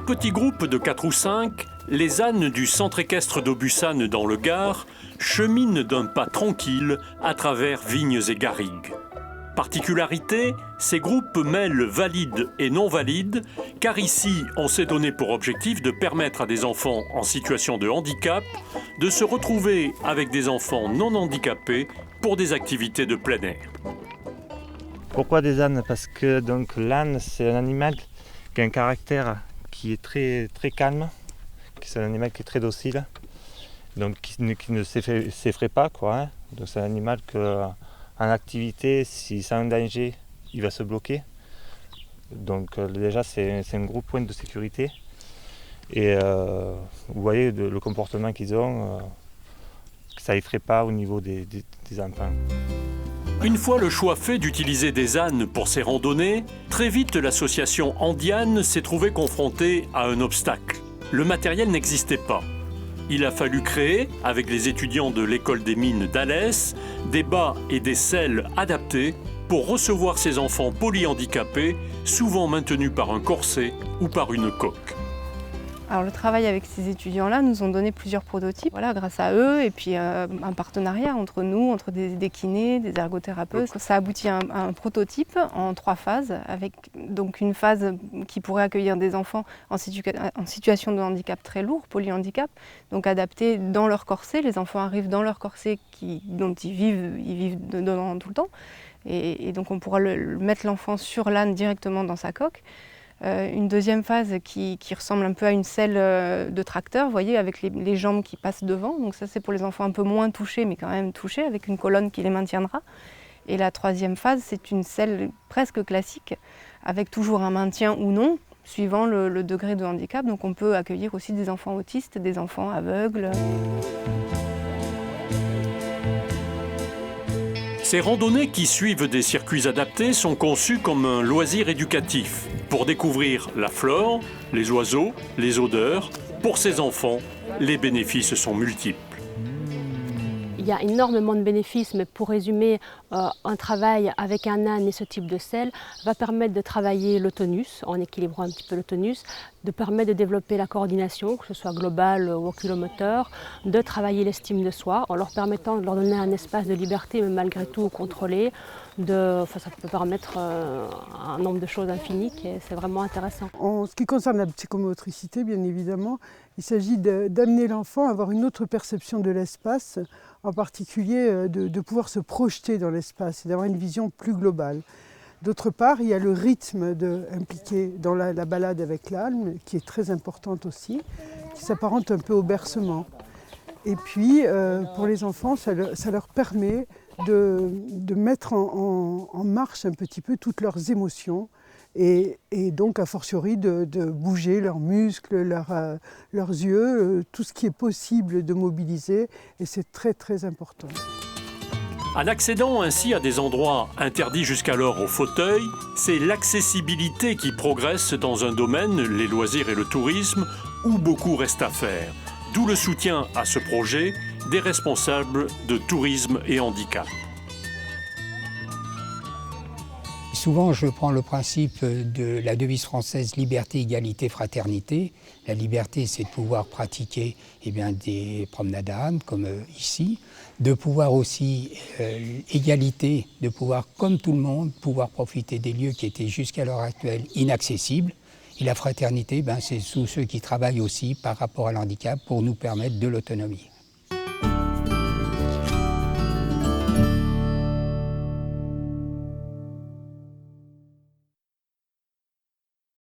Par petits groupes de 4 ou 5, les ânes du centre équestre d'Aubusson dans le Gard cheminent d'un pas tranquille à travers vignes et garrigues. Particularité, ces groupes mêlent valides et non valides, car ici, on s'est donné pour objectif de permettre à des enfants en situation de handicap de se retrouver avec des enfants non handicapés pour des activités de plein air. Pourquoi des ânes? Parce que l'âne, c'est un animal qui a un caractère qui est très, très calme, c'est un animal qui est très docile, donc qui ne s'effraie pas, quoi, hein. Donc c'est un animal que, en activité, s'il sent un danger, il va se bloquer. Donc déjà, c'est un gros point de sécurité. Et vous voyez le comportement qu'ils ont, ça n'effraie pas au niveau des enfants. Une fois le choix fait d'utiliser des ânes pour ces randonnées, très vite l'association Andiane s'est trouvée confrontée à un obstacle. Le matériel n'existait pas. Il a fallu créer, avec les étudiants de l'école des mines d'Alès, des bas et des selles adaptés pour recevoir ces enfants polyhandicapés, souvent maintenus par un corset ou par une coque. Alors le travail avec ces étudiants-là nous ont donné plusieurs prototypes, voilà, grâce à eux, et puis un partenariat entre nous, entre des kinés, des ergothérapeutes. Ça aboutit à un prototype en 3 phases, avec donc une phase qui pourrait accueillir des enfants en situation de handicap très lourd, polyhandicap, donc adaptés dans leur corset. Les enfants arrivent dans leur corset dont ils vivent dedans tout le temps, et donc on pourra mettre l'enfant sur l'âne directement dans sa coque. Une deuxième phase qui ressemble un peu à une selle de tracteur, vous voyez, avec les jambes qui passent devant. Donc ça, c'est pour les enfants un peu moins touchés, mais quand même touchés, avec une colonne qui les maintiendra. Et la troisième phase, c'est une selle presque classique, avec toujours un maintien ou non, suivant le degré de handicap. Donc on peut accueillir aussi des enfants autistes, des enfants aveugles. Ces randonnées qui suivent des circuits adaptés sont conçues comme un loisir éducatif pour découvrir la flore, les oiseaux, les odeurs. Pour ces enfants, les bénéfices sont multiples. Il y a énormément de bénéfices, mais pour résumer, un travail avec un âne et ce type de selle va permettre de travailler le tonus, en équilibrant un petit peu le tonus, de permettre de développer la coordination, que ce soit globale ou oculomoteur, de travailler l'estime de soi, en leur permettant de leur donner un espace de liberté, mais malgré tout contrôlé. Ça peut permettre un nombre de choses infinies, et c'est vraiment intéressant. En ce qui concerne la psychomotricité, bien évidemment, il s'agit d'amener l'enfant à avoir une autre perception de l'espace, en particulier de pouvoir se projeter dans l'espace et d'avoir une vision plus globale. D'autre part, il y a le rythme impliqué dans la balade avec l'âne, qui est très importante aussi, qui s'apparente un peu au bercement. Et puis, pour les enfants, ça leur permet de mettre en marche un petit peu toutes leurs émotions et donc, a fortiori, de bouger leurs muscles, leurs yeux, tout ce qui est possible de mobiliser, et c'est très très important. En accédant ainsi à des endroits interdits jusqu'alors aux fauteuils, c'est l'accessibilité qui progresse dans un domaine, les loisirs et le tourisme, où beaucoup reste à faire. D'où le soutien à ce projet des responsables de tourisme et handicap. Souvent, je prends le principe de la devise française « Liberté, égalité, fraternité ». La liberté, c'est de pouvoir pratiquer des promenades à âne, comme ici, de pouvoir aussi, égalité, de pouvoir, comme tout le monde, pouvoir profiter des lieux qui étaient jusqu'à l'heure actuelle inaccessibles. Et la fraternité, c'est tous ceux qui travaillent aussi par rapport à l'handicap pour nous permettre de l'autonomie.